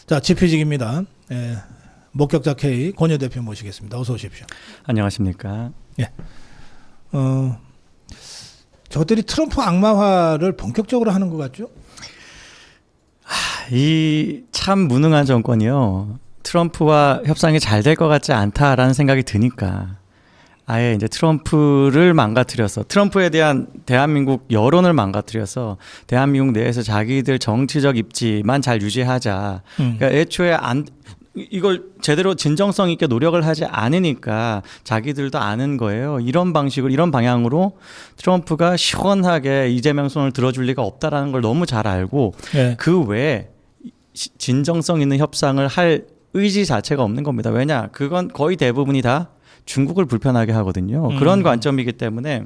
자, 지피직입니다. 예, 목격자 K 권유 대표 모시겠습니다. 어서 오십시오. 안녕하십니까. 예. 저들이 트럼프 악마화를 본격적으로 하는 것 같죠? 이 참 무능한 정권이요. 트럼프와 협상이 잘 될 것 같지 않다라는 생각이 드니까 아예 이제 트럼프를 망가뜨려서 트럼프에 대한 대한민국 여론을 망가뜨려서 대한민국 내에서 자기들 정치적 입지만 잘 유지하자. 그러니까 애초에 이걸 제대로 진정성 있게 노력을 하지 않으니까 자기들도 아는 거예요. 이런 방식으로 이런 방향으로 트럼프가 시원하게 이재명 손을 들어줄 리가 없다라는 걸 너무 잘 알고 네. 그 외에 진정성 있는 협상을 할 의지 자체가 없는 겁니다. 왜냐? 그건 거의 대부분이 다 중국을 불편하게 하거든요. 그런 관점이기 때문에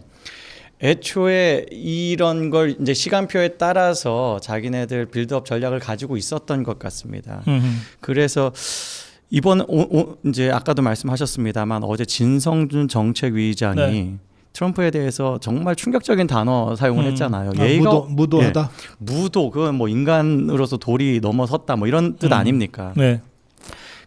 애초에 이런 걸 이제 시간표에 따라서 자기네들 빌드업 전략을 가지고 있었던 것 같습니다. 그래서 이번 이제 아까도 말씀하셨습니다만 어제 진성준 정책위의장이 네. 트럼프에 대해서 정말 충격적인 단어 사용을 했잖아요. 예의가 무도하다. 예, 무도 그건 뭐 인간으로서 돌이 넘어섰다 뭐 이런 뜻 아닙니까? 네.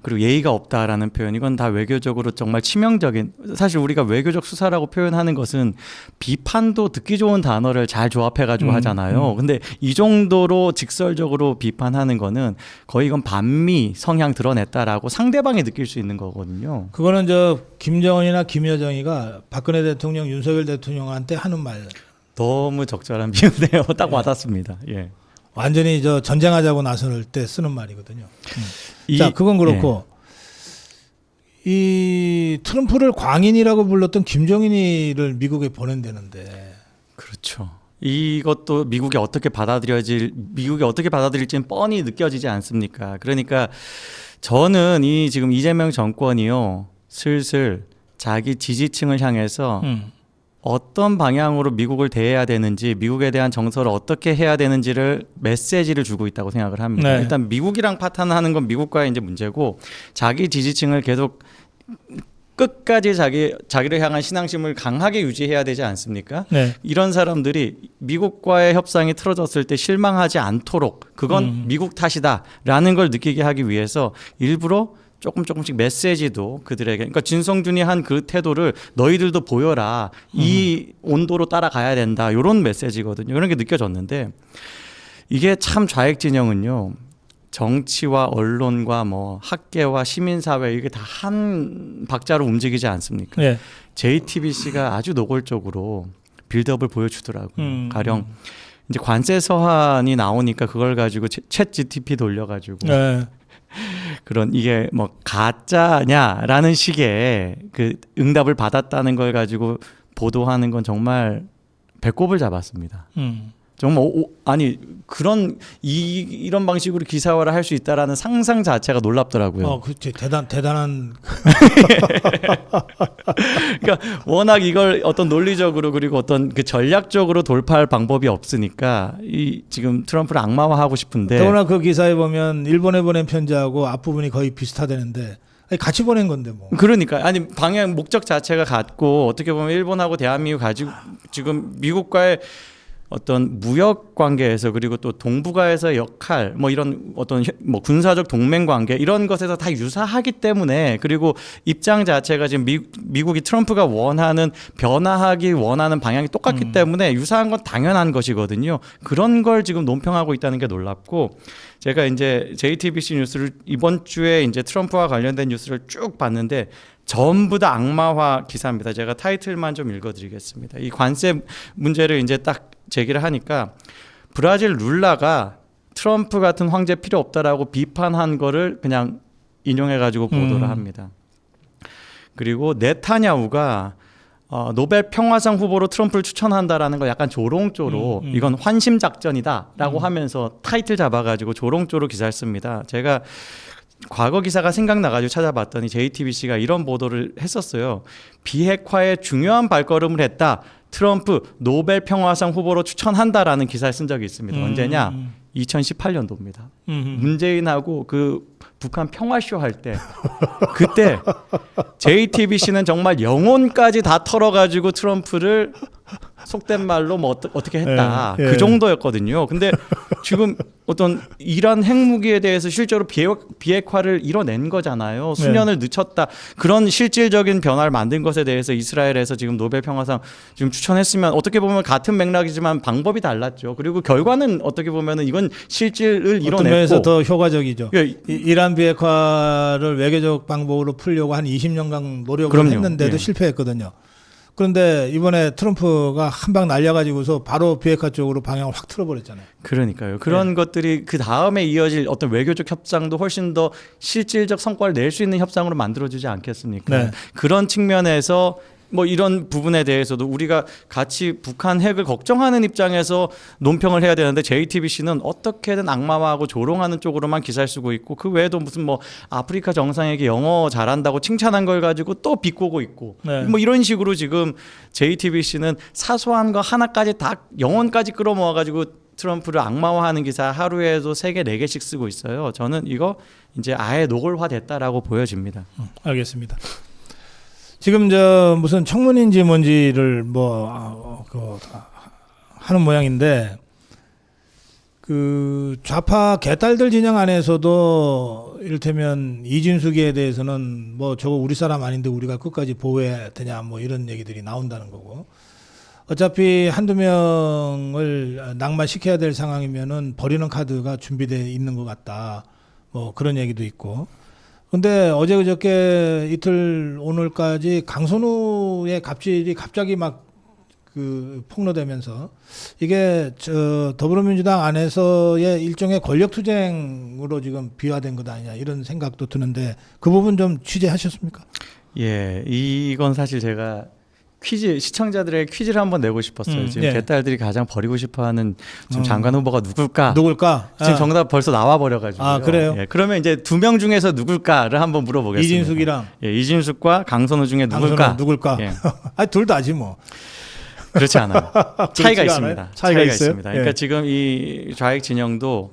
그리고 예의가 없다라는 표현 이건 다 외교적으로 정말 치명적인 사실 우리가 외교적 수사라고 표현하는 것은 비판도 듣기 좋은 단어를 잘 조합해가지고 하잖아요. 근데 이 정도로 직설적으로 비판하는 거는 거의 이건 반미 성향 드러냈다라고 상대방이 느낄 수 있는 거거든요. 그거는 저 김정은이나 김여정이가 박근혜 대통령, 윤석열 대통령한테 하는 말. 너무 적절한 비유네요. 딱 와닿습니다. 예. 완전히 저 전쟁하자고 나설 때 쓰는 말이거든요. 자, 그건 그렇고 이 트럼프를 광인이라고 불렀던 김정인이를 미국에 보낸다는데. 그렇죠. 이것도 미국이 어떻게 받아들일지는 뻔히 느껴지지 않습니까? 그러니까 저는 이 지금 이재명 정권이요 슬슬 자기 지지층을 향해서 어떤 방향으로 미국을 대해야 되는지 미국에 대한 정서를 어떻게 해야 되는지를 메시지를 주고 있다고 생각을 합니다. 네. 일단 미국이랑 파탄하는 건 미국과의 이제 문제고 자기 지지층을 계속 끝까지 자기를 향한 신앙심을 강하게 유지해야 되지 않습니까? 네. 이런 사람들이 미국과의 협상이 틀어졌을 때 실망하지 않도록 그건 미국 탓이다라는 걸 느끼게 하기 위해서 일부러 조금씩 메시지도 그들에게 그러니까 진성준이 한 그 태도를 너희들도 보여라 이 온도로 따라가야 된다 이런 메시지거든요. 그런 게 느껴졌는데 이게 참 좌익 진영은요 정치와 언론과 뭐 학계와 시민사회 이게 다 한 박자로 움직이지 않습니까? 네. JTBC가 아주 노골적으로 빌드업을 보여주더라고요. 가령 이제 관세 서한이 나오니까 그걸 가지고 챗 GTP 돌려가지고 네. 그런 이게 뭐 가짜냐라는 식의 그 응답을 받았다는 걸 가지고 보도하는 건 정말 배꼽을 잡았습니다. 정말 아니 그런 이런 방식으로 기사화를 할 수 있다라는 상상 자체가 놀랍더라고요. 그렇지. 대단한. 그러니까 워낙 이걸 어떤 논리적으로 그리고 어떤 그 전략적으로 돌파할 방법이 없으니까 이 지금 트럼프를 악마화하고 싶은데. 더구나 그 기사에 보면 일본에 보낸 편지하고 앞부분이 거의 비슷하다는데 같이 보낸 건데 뭐. 그러니까 아니 방향 목적 자체가 같고 어떻게 보면 일본하고 대한민국 가지고 지금 미국과의 어떤 무역 관계에서 그리고 또 동북아에서의 역할 뭐 이런 어떤 뭐 군사적 동맹 관계 이런 것에서 다 유사하기 때문에 그리고 입장 자체가 지금 미국이 트럼프가 원하는 변화하기 원하는 방향이 똑같기 때문에 유사한 건 당연한 것이거든요. 그런 걸 지금 논평하고 있다는 게 놀랍고 제가 이제 JTBC 뉴스를 이번 주에 이제 트럼프와 관련된 뉴스를 쭉 봤는데 전부 다 악마화 기사입니다. 제가 타이틀만 좀 읽어드리겠습니다. 이 관세 문제를 이제 딱 제기를 하니까 브라질 룰라가 트럼프 같은 황제 필요 없다라고 비판한 거를 그냥 인용해가지고 보도를 합니다. 그리고 네타냐후가 노벨 평화상 후보로 트럼프를 추천한다라는 거 약간 조롱조로 이건 환심 작전이다라고 하면서 타이틀 잡아가지고 조롱조로 기사를 씁니다. 제가 과거 기사가 생각나가지고 찾아봤더니 JTBC가 이런 보도를 했었어요. 비핵화에 중요한 발걸음을 했다. 트럼프 노벨 평화상 후보로 추천한다라는 기사를 쓴 적이 있습니다. 언제냐? 2018년도입니다. 문재인하고 그 북한 평화쇼 할 때 그때 JTBC는 정말 영혼까지 다 털어가지고 트럼프를 속된 말로 뭐 어떻게 했다. 예, 예. 그 정도였거든요. 근데 지금 어떤 이란 핵무기에 대해서 실제로 비핵화를 이뤄낸 거잖아요. 수년을 늦췄다. 그런 실질적인 변화를 만든 것에 대해서 이스라엘에서 지금 노벨 평화상 지금 추천했으면 어떻게 보면 같은 맥락이지만 방법이 달랐죠. 그리고 결과는 어떻게 보면은 이건 실질을 어떤 면에서 이뤄냈고 더 효과적이죠. 예, 이란 비핵화를 외교적 방법으로 풀려고 한 20년간 노력을 그럼요. 했는데도 예. 실패했거든요. 그런데 이번에 트럼프가 한 방 날려가지고서 바로 비핵화 쪽으로 방향을 확 틀어버렸잖아요. 그러니까요. 그런 것들이 그 다음에 이어질 어떤 외교적 협상도 훨씬 더 실질적 성과를 낼 수 있는 협상으로 만들어주지 않겠습니까? 네. 그런 측면에서 뭐 이런 부분에 대해서도 우리가 같이 북한 핵을 걱정하는 입장에서 논평을 해야 되는데 JTBC는 어떻게든 악마화하고 조롱하는 쪽으로만 기사를 쓰고 있고 그 외에도 무슨 뭐 아프리카 정상에게 영어 잘한다고 칭찬한 걸 가지고 또 비꼬고 있고 네. 뭐 이런 식으로 지금 JTBC는 사소한 거 하나까지 다 영혼까지 끌어모아 가지고 트럼프를 악마화하는 기사 하루에도 3개, 4개씩 쓰고 있어요. 저는 이거 이제 아예 노골화됐다라고 보여집니다. 알겠습니다. 지금 저 무슨 청문인지 뭔지를 하는 모양인데 그 좌파 개딸들 진영 안에서도 이를테면 이진숙에 대해서는 뭐 저거 우리 사람 아닌데 우리가 끝까지 보호해야 되냐 뭐 이런 얘기들이 나온다는 거고 어차피 한두 명을 낙마시켜야 될 상황이면은 버리는 카드가 준비되어 있는 것 같다 뭐 그런 얘기도 있고 근데 어제 그저께 이틀 오늘까지 강선우의 갑질이 갑자기 막 그 폭로되면서 이게 저 더불어민주당 안에서의 일종의 권력투쟁으로 지금 비화된 것 아니냐 이런 생각도 드는데 그 부분 좀 취재하셨습니까? 예, 이건 사실 제가 퀴즈 시청자들의 퀴즈를 한번 내고 싶었어요. 지금 예. 개딸들이 가장 버리고 싶어하는 지금 장관 후보가 누굴까? 누굴까? 지금 정답 벌써 나와 버려가지고. 아, 그래요? 예, 그러면 이제 2명 중에서 누굴까를 한번 물어보겠습니다. 이진숙이랑 예, 이진숙과 강선우 중에 누굴까? 강선우 누굴까? 예. 아니 둘 다지 뭐. 그렇지 않아요. 차이가 그렇지가 있습니다. 않아요? 차이가 있어요? 있습니다. 그러니까 예. 지금 이 좌익 진영도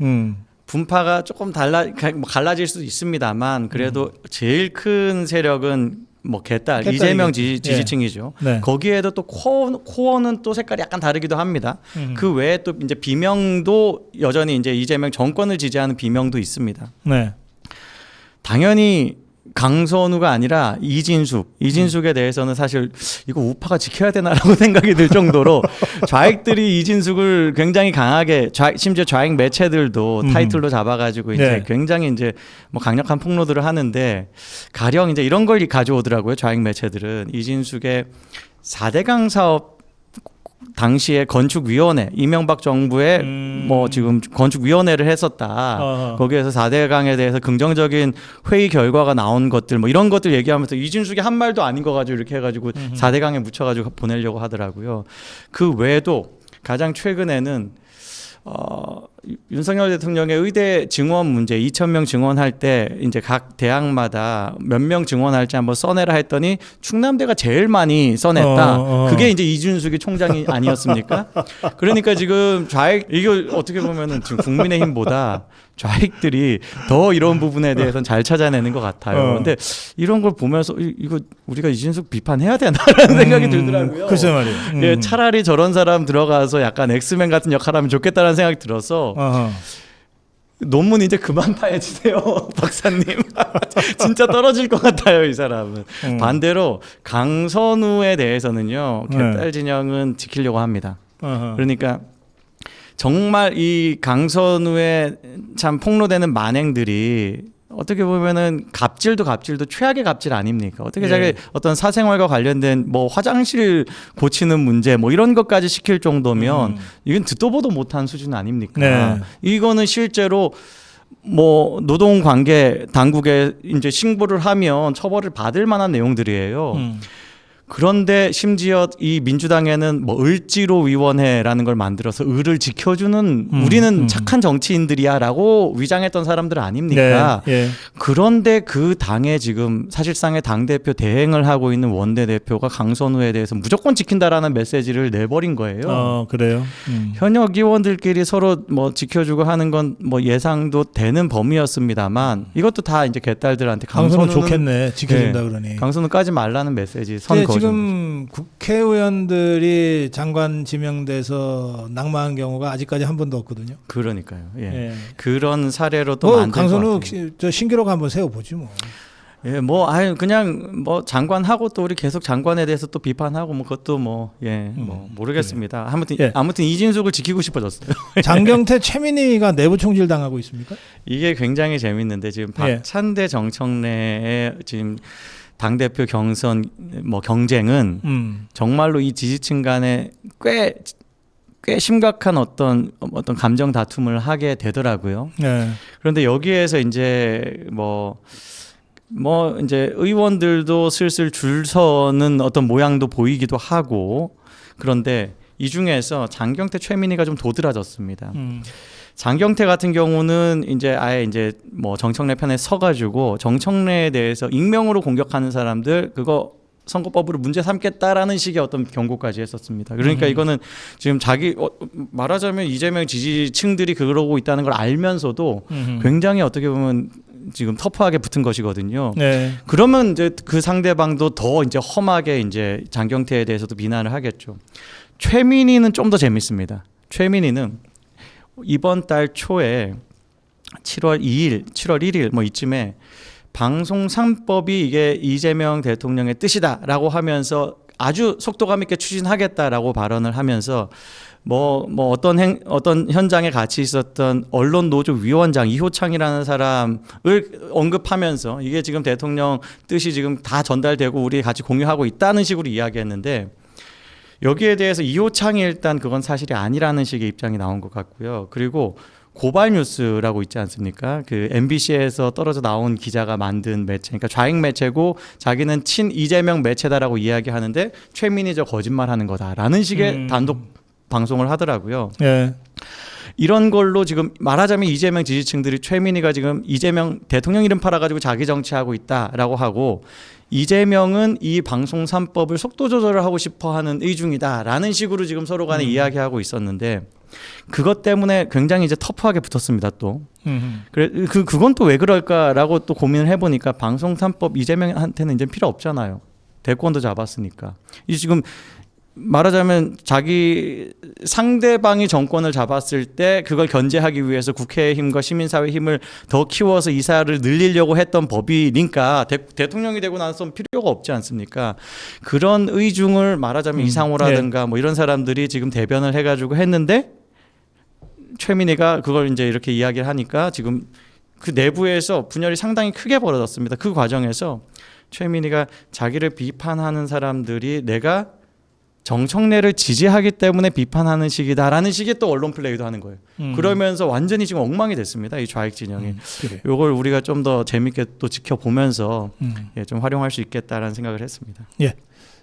분파가 조금 갈라질 수도 있습니다만 그래도 제일 큰 세력은 뭐 개딸 이재명 지지층이죠. 네. 거기에도 또 코어는 또 색깔이 약간 다르기도 합니다. 그 외에 또 이제 비명도 여전히 이제 이재명 정권을 지지하는 비명도 있습니다. 네. 당연히 강선우가 아니라 이진숙에 대해서는 사실 이거 우파가 지켜야 되나라고 생각이 들 정도로 좌익들이 이진숙을 굉장히 강하게 심지어 좌익 매체들도 타이틀로 잡아가지고 이제 네. 굉장히 이제 뭐 강력한 폭로들을 하는데 가령 이제 이런 걸 가져오더라고요. 좌익 매체들은 이진숙의 4대강 사업 당시에 건축위원회 이명박 정부의 뭐 지금 건축위원회를 했었다. 거기에서 4대강에 대해서 긍정적인 회의 결과가 나온 것들 뭐 이런 것들 얘기하면서 이진숙이 한 말도 아닌 거 가지고 이렇게 해가지고 4대강에 묻혀가지고 보내려고 하더라고요. 그 외에도 가장 최근에는 윤석열 대통령의 의대 증원 문제 2,000명 증원할 때 이제 각 대학마다 몇 명 증원할지 한번 써내라 했더니 충남대가 제일 많이 써냈다. 그게 이제 이준숙이 총장이 아니었습니까? 그러니까 지금 좌익 이걸 어떻게 보면은 지금 국민의힘보다 좌익들이 더 이런 부분에 대해서는 잘 찾아내는 것 같아요. 근데 이런 걸 보면서 이거 우리가 이준숙 비판해야 되나라는 생각이 들더라고요. 글쎄 말이에요. 예, 차라리 저런 사람 들어가서 약간 엑스맨 같은 역할하면 좋겠다는 생각이 들어서 논문 이제 그만 파해주세요, 박사님. 진짜 떨어질 것 같아요, 이 사람은. 반대로 강선우에 대해서는요, 개딸 진영은 지키려고 합니다. 그러니까 정말 이 강선우의 참 폭로되는 만행들이 어떻게 보면은 갑질도 최악의 갑질 아닙니까? 어떻게 자기 어떤 사생활과 관련된 뭐 화장실 고치는 문제 뭐 이런 것까지 시킬 정도면 이건 듣도 보도 못한 수준 아닙니까? 네. 이거는 실제로 뭐 노동관계 당국에 이제 신고를 하면 처벌을 받을 만한 내용들이에요. 그런데 심지어 이 민주당에는 뭐 을지로위원회라는 걸 만들어서 을을 지켜주는 우리는 착한 정치인들이야라고 위장했던 사람들 아닙니까? 네, 예. 그런데 그 당에 지금 사실상의 당대표 대행을 하고 있는 원내대표가 강선우에 대해서 무조건 지킨다라는 메시지를 내버린 거예요. 그래요? 현역 의원들끼리 서로 뭐 지켜주고 하는 건 뭐 예상도 되는 범위였습니다만 이것도 다 이제 개딸들한테 강선우 강선우는 좋겠네. 지켜준다 그러니. 강선우 까지 말라는 메시지 선 지금 국회의원들이 장관 지명돼서 낙마한 경우가 아직까지 한 번도 없거든요. 그러니까요. 예. 예. 그런 사례로 또 만들 것 강선우 같아요. 저 신기록 한번 세워보지 뭐. 예, 뭐 아유 그냥 뭐 장관하고 또 우리 계속 장관에 대해서 또 비판하고 뭐 그것도 뭐 모르겠습니다. 아무튼 이진숙을 지키고 싶어졌어요. 장경태 최민희가 내부 총질 당하고 있습니까? 이게 굉장히 재밌는데 지금 박찬대 정청래의 지금 당 대표 경선 뭐 경쟁은 정말로 이 지지층 간에 꽤 심각한 어떤 감정 다툼을 하게 되더라고요. 네. 그런데 여기에서 이제 이제 의원들도 슬슬 줄 서는 어떤 모양도 보이기도 하고, 그런데 이 중에서 장경태 최민희가 좀 도드라졌습니다. 장경태 같은 경우는 이제 아예 이제 뭐 정청래 편에 서가지고 정청래에 대해서 익명으로 공격하는 사람들 그거 선거법으로 문제 삼겠다라는 식의 어떤 경고까지 했었습니다. 그러니까 이거는 지금 말하자면 이재명 지지층들이 그러고 있다는 걸 알면서도 굉장히 어떻게 보면 지금 터프하게 붙은 것이거든요. 네. 그러면 이제 그 상대방도 더 이제 험하게 이제 장경태에 대해서도 비난을 하겠죠. 최민희는 좀 더 재밌습니다. 최민희는 이번 달 초에 7월 2일, 7월 1일 뭐 이쯤에 방송 3법이 이게 이재명 대통령의 뜻이다라고 하면서 아주 속도감 있게 추진하겠다라고 발언을 하면서 어떤 현장에 같이 있었던 언론 노조 위원장 이호창이라는 사람을 언급하면서 이게 지금 대통령 뜻이 지금 다 전달되고 우리 같이 공유하고 있다는 식으로 이야기했는데, 여기에 대해서 이호창이 일단 그건 사실이 아니라는 식의 입장이 나온 것 같고요. 그리고 고발뉴스라고 있지 않습니까? 그 MBC에서 떨어져 나온 기자가 만든 매체, 그러니까 좌익 매체고 자기는 친 이재명 매체다라고 이야기하는데 최민희 저 거짓말하는 거다라는 식의 단독 방송을 하더라고요. 예. 이런 걸로 지금 말하자면 이재명 지지층들이 최민희가 지금 이재명 대통령 이름 팔아가지고 자기 정치하고 있다라고 하고, 이재명은 이 방송 3법을 속도 조절을 하고 싶어하는 의중이다라는 식으로 지금 서로 간에 이야기하고 있었는데, 그것 때문에 굉장히 이제 터프하게 붙었습니다. 또 그건 또 왜 그럴까라고 또 고민을 해보니까 방송 3법 이재명한테는 이제 필요 없잖아요. 대권도 잡았으니까. 이 지금 말하자면 자기 상대방이 정권을 잡았을 때 그걸 견제하기 위해서 국회의 힘과 시민사회 힘을 더 키워서 이사를 늘리려고 했던 법이니까 대통령이 되고 나서는 필요가 없지 않습니까? 그런 의중을 말하자면 이상호라든가 뭐 이런 사람들이 지금 대변을 해가지고 했는데, 최민희가 그걸 이제 이렇게 이야기를 하니까 지금 그 내부에서 분열이 상당히 크게 벌어졌습니다. 그 과정에서 최민희가 자기를 비판하는 사람들이 내가 정청래를 지지하기 때문에 비판하는 식이다라는 식의 또 언론 플레이도 하는 거예요. 그러면서 완전히 지금 엉망이 됐습니다. 이 좌익 진영이. 이걸 우리가 좀 더 재밌게 또 지켜보면서 좀 활용할 수 있겠다라는 생각을 했습니다. 예.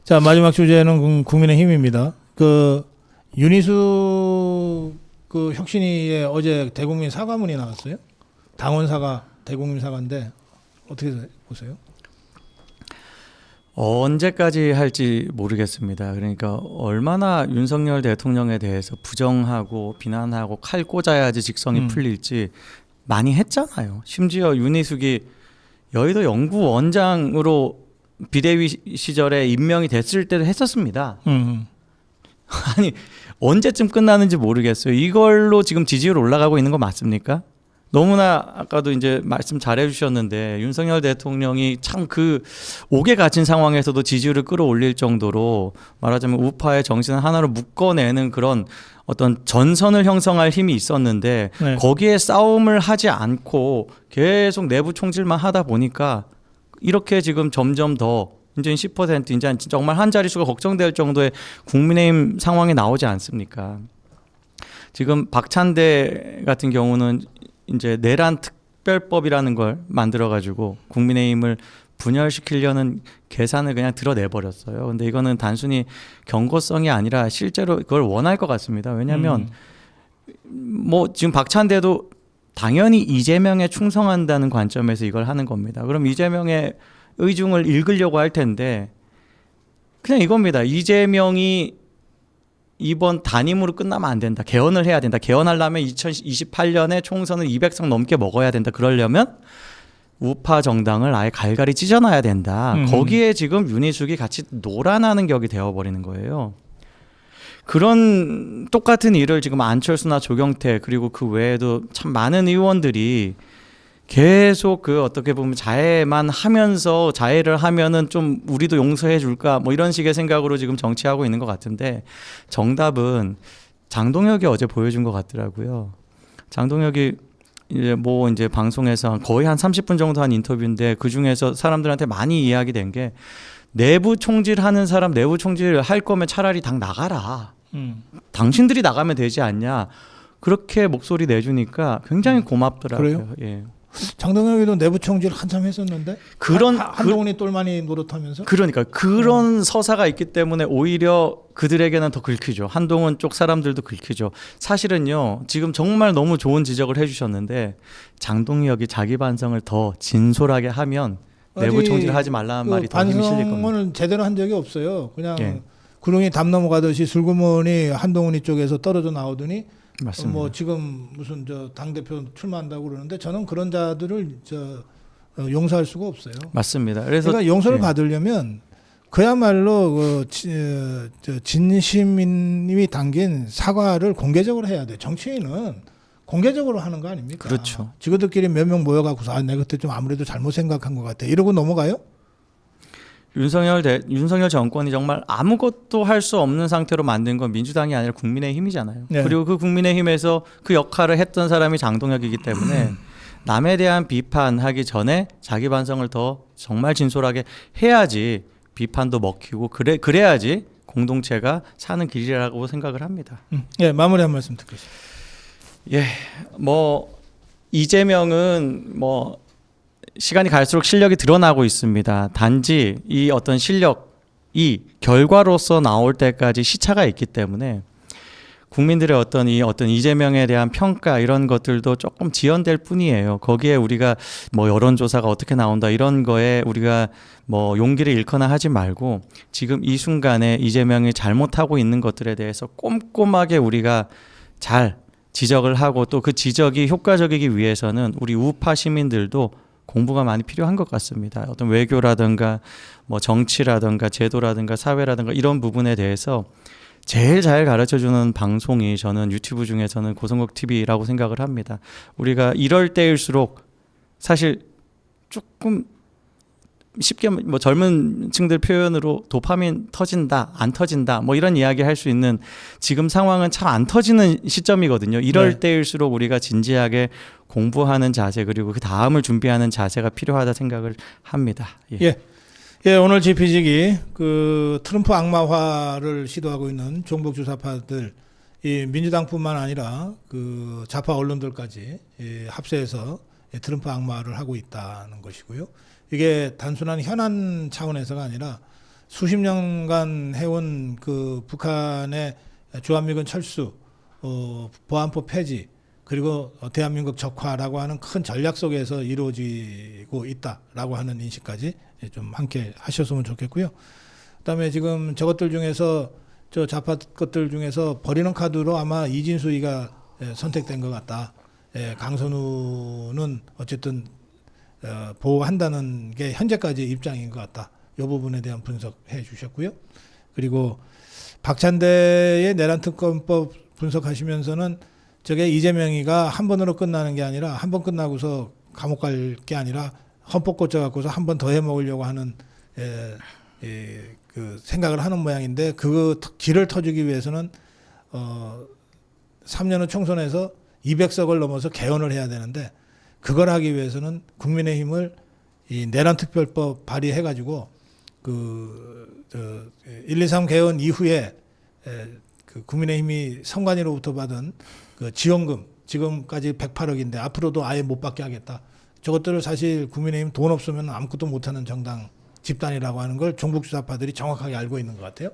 자, 마지막 주제는 국민의힘입니다. 그 윤희수 그 혁신위에 어제 대국민 사과문이 나왔어요. 당원 사과, 대국민 사과인데 어떻게 보세요? 언제까지 할지 모르겠습니다. 그러니까 얼마나 윤석열 대통령에 대해서 부정하고 비난하고 칼 꽂아야지 직성이 풀릴지 많이 했잖아요. 심지어 윤희숙이 여의도 연구원장으로 비대위 시절에 임명이 됐을 때도 했었습니다. 아니 언제쯤 끝나는지 모르겠어요. 이걸로 지금 지지율 올라가고 있는 거 맞습니까? 너무나 아까도 이제 말씀 잘해 주셨는데 윤석열 대통령이 참 그 옥에 갇힌 상황에서도 지지율을 끌어올릴 정도로 말하자면 우파의 정신을 하나로 묶어내는 그런 어떤 전선을 형성할 힘이 있었는데 거기에 싸움을 하지 않고 계속 내부 총질만 하다 보니까 이렇게 지금 점점 더 이제 10% 이제 정말 한 자릿수가 걱정될 정도의 국민의힘 상황이 나오지 않습니까? 지금 박찬대 같은 경우는 이제 내란 특별법이라는 걸 만들어 가지고 국민의힘을 분열시키려는 계산을 그냥 드러내 버렸어요. 근데 이거는 단순히 경고성이 아니라 실제로 그걸 원할 것 같습니다. 왜냐하면 뭐 지금 박찬대도 당연히 이재명에 충성한다는 관점에서 이걸 하는 겁니다. 그럼 이재명의 의중을 읽으려고 할 텐데 그냥 이겁니다. 이재명이 이번 단임으로 끝나면 안 된다. 개헌을 해야 된다. 개헌하려면 2028년에 총선을 200석 넘게 먹어야 된다. 그러려면 우파 정당을 아예 갈갈이 찢어놔야 된다. 거기에 지금 윤희숙이 같이 놀아나는 격이 되어버리는 거예요. 그런 똑같은 일을 지금 안철수나 조경태 그리고 그 외에도 참 많은 의원들이 계속 그 어떻게 보면 자해만 하면서 자해를 하면은 좀 우리도 용서해 줄까 뭐 이런 식의 생각으로 지금 정치하고 있는 것 같은데 정답은 장동혁이 어제 보여준 것 같더라고요. 장동혁이 이제 방송에서 거의 한 30분 정도 한 인터뷰인데 그 중에서 사람들한테 많이 이야기된 게 내부 총질하는 사람 내부 총질 할 거면 차라리 당 나가라. 당신들이 나가면 되지 않냐. 그렇게 목소리 내주니까 굉장히 고맙더라고요. 그래요? 예. 장동혁이도 내부 총질 한참 했었는데 한동훈이 똘마니 노릇하면서 그러니까 그런 서사가 있기 때문에 오히려 그들에게는 더 긁히죠. 한동훈 쪽 사람들도 긁히죠. 사실은요. 지금 정말 너무 좋은 지적을 해주셨는데 장동혁이 자기 반성을 더 진솔하게 하면 내부 총질하지 말라는 말이 더 힘이 실릴 겁니다. 반성은 제대로 한 적이 없어요. 그냥 예. 구렁이 담 넘어가듯이 슬그머니 한동훈이 쪽에서 떨어져 나오더니 맞습니다. 뭐 지금 무슨 당 대표 출마한다고 그러는데 저는 그런 자들을 용서할 수가 없어요. 맞습니다. 그래서 그러니까 용서를 예. 받으려면 그야말로 진심이 담긴 사과를 공개적으로 해야 돼. 정치인은 공개적으로 하는 거 아닙니까? 그렇죠. 직원들끼리 몇 명 모여갖고서 내 그때 좀 아무래도 잘못 생각한 것 같아. 이러고 넘어가요? 윤석열 정권이 정말 아무것도 할 수 없는 상태로 만든 건 민주당이 아니라 국민의힘이잖아요. 네. 그리고 그 국민의힘에서 그 역할을 했던 사람이 장동혁이기 때문에 남에 대한 비판하기 전에 자기 반성을 더 정말 진솔하게 해야지 비판도 먹히고 그래야지 공동체가 사는 길이라고 생각을 합니다. 예, 마무리 한 말씀 듣겠습니다. 예, 뭐 이재명은 뭐 시간이 갈수록 실력이 드러나고 있습니다. 단지 이 어떤 실력이 결과로서 나올 때까지 시차가 있기 때문에 국민들의 어떤 이재명에 대한 평가 이런 것들도 조금 지연될 뿐이에요. 거기에 우리가 뭐 여론조사가 어떻게 나온다 이런 거에 우리가 뭐 용기를 잃거나 하지 말고 지금 이 순간에 이재명이 잘못하고 있는 것들에 대해서 꼼꼼하게 우리가 잘 지적을 하고 또 그 지적이 효과적이기 위해서는 우리 우파 시민들도 공부가 많이 필요한 것 같습니다. 어떤 외교라든가 뭐 정치라든가 제도라든가 사회라든가 이런 부분에 대해서 제일 잘 가르쳐주는 방송이 저는 유튜브 중에서는 고성국 TV라고 생각을 합니다. 우리가 이럴 때일수록 사실 조금 쉽게 뭐 젊은 층들 표현으로 도파민 터진다, 안 터진다, 뭐 이런 이야기 할 수 있는 지금 상황은 참 안 터지는 시점이거든요. 이럴 네. 때일수록 우리가 진지하게 공부하는 자세 그리고 그 다음을 준비하는 자세가 필요하다 생각을 합니다. 예. 예, 오늘 지피지기 그 트럼프 악마화를 시도하고 있는 종북 주사파들 이 민주당뿐만 아니라 그 좌파 언론들까지 합세해서 트럼프 악마를 하고 있다는 것이고요. 이게 단순한 현안 차원에서가 아니라 수십 년간 해온 그 북한의 주한미군 철수, 보안법 폐지, 그리고 대한민국 적화라고 하는 큰 전략 속에서 이루어지고 있다라고 하는 인식까지 좀 함께 하셨으면 좋겠고요. 그다음에 지금 저것들 중에서 저 좌파 것들 중에서 버리는 카드로 아마 이진수이가 선택된 것 같다. 강선우는 어쨌든 보호한다는 게 현재까지 입장인 것 같다. 이 부분에 대한 분석해 주셨고요. 그리고 박찬대의 내란 특검법 분석하시면서는 저게 이재명이가 한 번으로 끝나는 게 아니라 한 번 끝나고서 감옥 갈 게 아니라 헌법 고쳐 갖고서 한 번 더 해 먹으려고 하는 그 생각을 하는 모양인데 그 길을 터주기 위해서는 3년 후 총선에서 200석을 넘어서 개헌을 해야 되는데 그걸 하기 위해서는 국민의힘을 이 내란특별법 발의해 가지고 그 1, 2, 3 개헌 이후에 그 국민의힘이 선관위로부터 받은 그 지원금 지금까지 108억인데 앞으로도 아예 못 받게 하겠다. 저것들을 사실 국민의힘 돈 없으면 아무것도 못하는 정당 집단이라고 하는 걸 종북주사파들이 정확하게 알고 있는 것 같아요.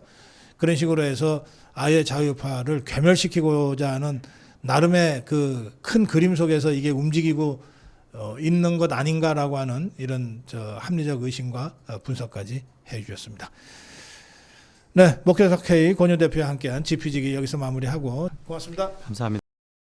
그런 식으로 해서 아예 자유파를 괴멸시키고자 하는 나름의 그 큰 그림 속에서 이게 움직이고 있는 것 아닌가라고 하는 이런 합리적 의심과 분석까지 해주셨습니다. 네, 목표석 K 권유 대표와 함께한 지피지기 여기서 마무리하고 고맙습니다. 감사합니다.